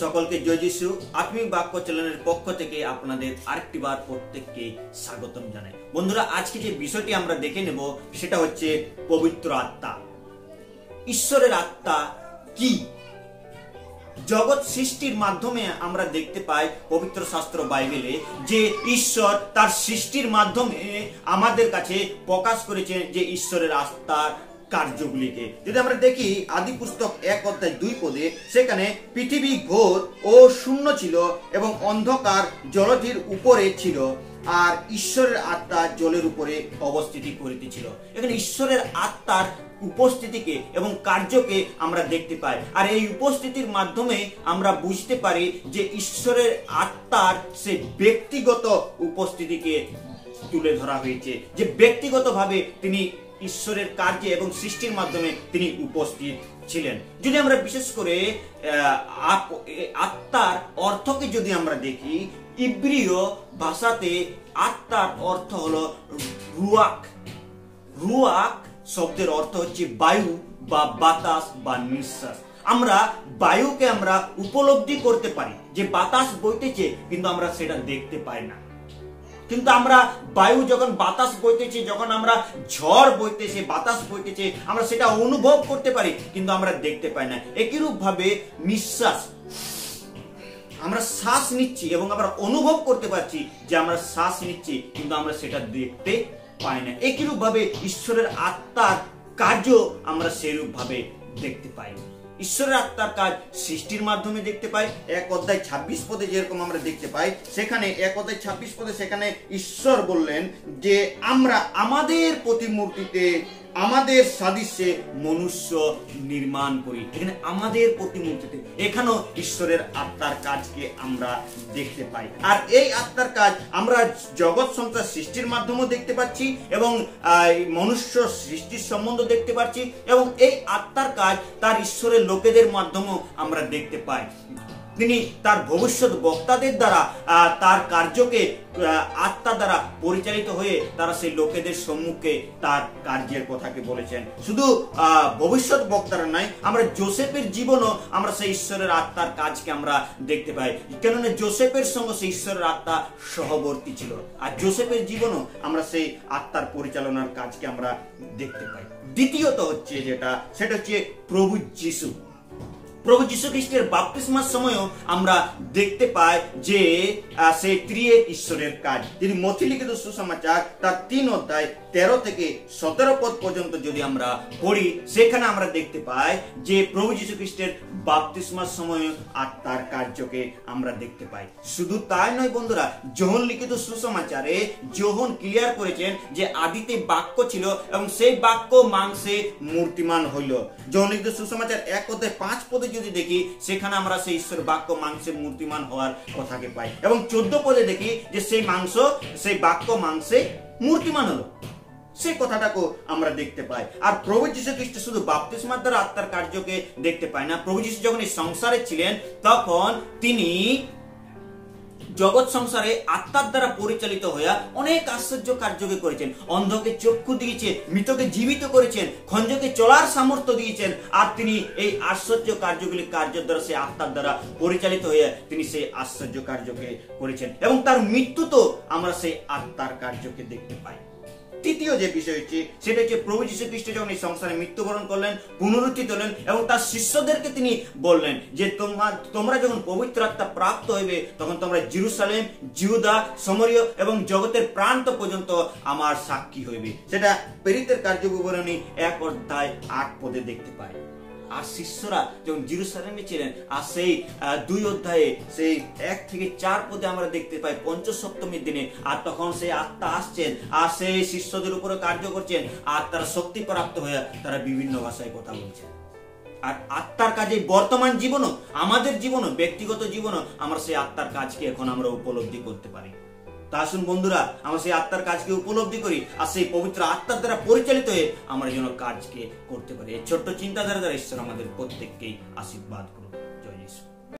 সকলকে জয় যিশু আত্মিক বাক্য চ্যানেলের পক্ষ থেকে আপনাদের আরেকটি বার প্রত্যেককে স্বাগতম জানাই। বন্ধুরা, আজকে যে বিষয়টি আমরা দেখে নেব সেটা হচ্ছে পবিত্র আত্মা। ঈশ্বরের আত্মা কি? জগৎ সৃষ্টির মাধ্যমে আমরা দেখতে পাই পবিত্র শাস্ত্র বাইবেলে যে ঈশ্বর তার সৃষ্টির মাধ্যমে আমাদের কাছে প্রকাশ করেছেন যে ঈশ্বরের আত্মার কার্যগুলিকে। যদি আমরা দেখি আদি পুস্তক 1:2 সেখানে পৃথিবী ঘোর ও শূন্য ছিল এবং অন্ধকার জলধির উপরে ছিল, আর ঈশ্বরের আত্মা জলের উপরে অবস্থিতি করিতেছিল। এখানে ঈশ্বরের আত্মার উপস্থিতিকে এবং কার্যকে আমরা দেখতে পাই, আর এই উপস্থিতির মাধ্যমে আমরা বুঝতে পারি যে ঈশ্বরের আত্মার সে ব্যক্তিগত উপস্থিতিকে তুলে ধরা হয়েছে, যে ব্যক্তিগতভাবে তিনি ঈশ্বরের কার্যে এবং সৃষ্টির মাধ্যমে তিনি উপস্থিত ছিলেন। যদি আমরা বিশেষ করে আত্মার অর্থকে যদি আমরা দেখি, ইব্রিয় ভাষাতে আত্মার অর্থ হলো রুয়াক। রুয়াক শব্দের অর্থ হচ্ছে বায়ু বা বাতাস বা নিঃশ্বাস। আমরা বায়ুকে আমরা উপলব্ধি করতে পারি যে বাতাস বইতেছে, কিন্তু আমরা সেটা দেখতে পাই না। কিন্তু আমরা বায়ু যখন বাতাস বইতেছে, যখন আমরা ঝড় বইতেছে, বাতাস বইতেছে, আমরা সেটা অনুভব করতে পারি, কিন্তু আমরা দেখতে পাই না। একইরূপ ভাবে নিঃশ্বাস, আমরা শ্বাস নিচ্ছি এবং আমরা অনুভব করতে পারছি যে আমরা শ্বাস নিচ্ছি, কিন্তু আমরা সেটা দেখতে পাই না। একইরূপ ভাবে ঈশ্বরের আত্মার কার্য আমরা সেরূপ ভাবে দেখতে পাই। ঈশ্বরের আত্মার কাজ সৃষ্টির মাধ্যমে দেখতে পাই। 1:26 যেরকম আমরা দেখতে পাই, সেখানে 1:26 সেখানে ঈশ্বর বললেন যে আমরা আমাদের প্রতিমূর্তিতে আমাদের সাদৃশ্যে মনুষ্য নির্মাণ করি। এখানে আমাদের প্রতিমূর্তিতে, এখানেও ঈশ্বরের আত্মার কাজকে আমরা দেখতে পাই। আর এই আত্মার কাজ আমরা জগৎ সংসার সৃষ্টির মাধ্যমেও দেখতে পাচ্ছি এবং মনুষ্য সৃষ্টির সম্বন্ধ দেখতে পাচ্ছি, এবং এই আত্মার কাজ তার ঈশ্বরের লোকেদের মাধ্যমেও আমরা দেখতে পাই। তিনি তার ভবিষ্যৎ বক্তাদের দ্বারা তার কার্যকে আত্মা দ্বারা পরিচালিত হয়ে তারা সেই লোকেদের সম্মুখে তার কার্যের কথাকে বলেছেন। শুধু ভবিষ্যৎ বক্তারা নয়, আমরা যোসেফের জীবনও আমরা সেই ঈশ্বরের আত্মার কাজকে আমরা দেখতে পাই, কেননা যোসেফের সঙ্গে সেই ঈশ্বরের আত্মা সহবর্তী ছিল, আর যোসেফের জীবনও আমরা সেই আত্মার পরিচালনার কাজকে আমরা দেখতে পাই। দ্বিতীয়ত হচ্ছে সেটা হচ্ছে প্রভু যিশু। প্রভু যীশু খ্রিস্টের বাপ্তিস্মার সময়ও আমরা দেখতে পাই যে সেই ত্রিয়েক ঈশ্বরের কাজ। যিনি মথি লিখিত সুসমাচার তার 3:13-17 পর্যন্ত যদি আমরা পড়ি, সেখানে আমরা দেখতে পাই যে প্রভু যীশু খ্রিস্টের বাপ্তিস্মার সময় আত্মার কার্যকে আমরা দেখতে পাই। শুধু তাই নয় বন্ধুরা, যোহন লিখিত সুসমাচারে যোহন ক্লিয়ার করেছেন যে আদিতে বাক্য ছিল এবং সেই বাক্য মাংসে মূর্তিমান হইল। যোহন লিখিত সুসমাচার 1:5 যদি দেখি, সেখানে আমরা সেই ঈশ্বর বাক্য মাংসে মূর্তিমান হওয়ার কথাকে পাই, এবং 14 দেখি যে সেই বাক্য মাংসে মূর্তিমান হলো, সেই কথাটাকে আমরা দেখতে পাই। আর প্রভু যীশু খ্রিস্ট শুধু বাপ্তিস্মার দ্বারা আত্মার কার্যকে দেখতে পায় না। প্রভু যীশু যখন এই সংসারে ছিলেন, তখন তিনি জগৎ সংসারে আত্মার দ্বারা পরিচালিত হয়ে অনেক আশ্চর্য কার্যকে করেছেন। অন্ধকে চক্ষু দিয়েছেন, মৃতকে জীবিত করেছেন, খঞ্জকে চলার সামর্থ্য দিয়েছেন, আর তিনি এই আশ্চর্য কার্যগুলি কার্যের দ্বারা সেই আত্মার দ্বারা পরিচালিত হয়ে তিনি সেই আশ্চর্য কার্যকে করেছেন, এবং তার মৃত্যু তো আমরা সেই আত্মার কার্যকে দেখতে পাই। তৃতীয় যে বিষয় হচ্ছে সেটা হচ্ছে প্রভু যীশু খ্রিস্ট যখন এই সংসারে মৃত্যুবরণ করলেন, পুনরুত্থিত হলেন, এবং তার শিষ্যদেরকে তিনি বললেন যে তোমরা যখন পবিত্র আত্মা প্রাপ্ত হইবে, তখন তোমরা জেরুসালেম, জিহুদা, সামরিয়া এবং জগতের প্রান্ত পর্যন্ত আমার সাক্ষী হইবে। সেটা প্রেরিতের কার্যবিবরণী 1:8 দেখতে পাই। আর শিষ্যরা যখন জেরুসালেমে ছিলেন, আর সেই 2 অধ্যায়ে সেই 1-4 আমরা দেখতে পাই পঞ্চসপ্তমীর দিনে, আর তখন সেই আত্মা আসছেন আর সেই শিষ্যদের উপরে কার্য করছেন, আর তারা শক্তি প্রাপ্ত হয়ে তারা বিভিন্ন ভাষায় কথা বলছেন। আর আত্মার কাজে বর্তমান জীবনও, আমাদের জীবনও, ব্যক্তিগত জীবনও আমরা সেই আত্মার কাজকে এখন আমরা উপলব্ধি করতে পারি। তা আসুন বন্ধুরা, আমরা সেই আত্মার কাজকে উপলব্ধি করি, আর সেই পবিত্র আত্মার দ্বারা পরিচালিত হয়ে আমরা যেন কাজকে করতে পারি। এই ছোট্ট চিন্তাধারা দ্বারা ঈশ্বর আমাদের প্রত্যেককেই আশীর্বাদ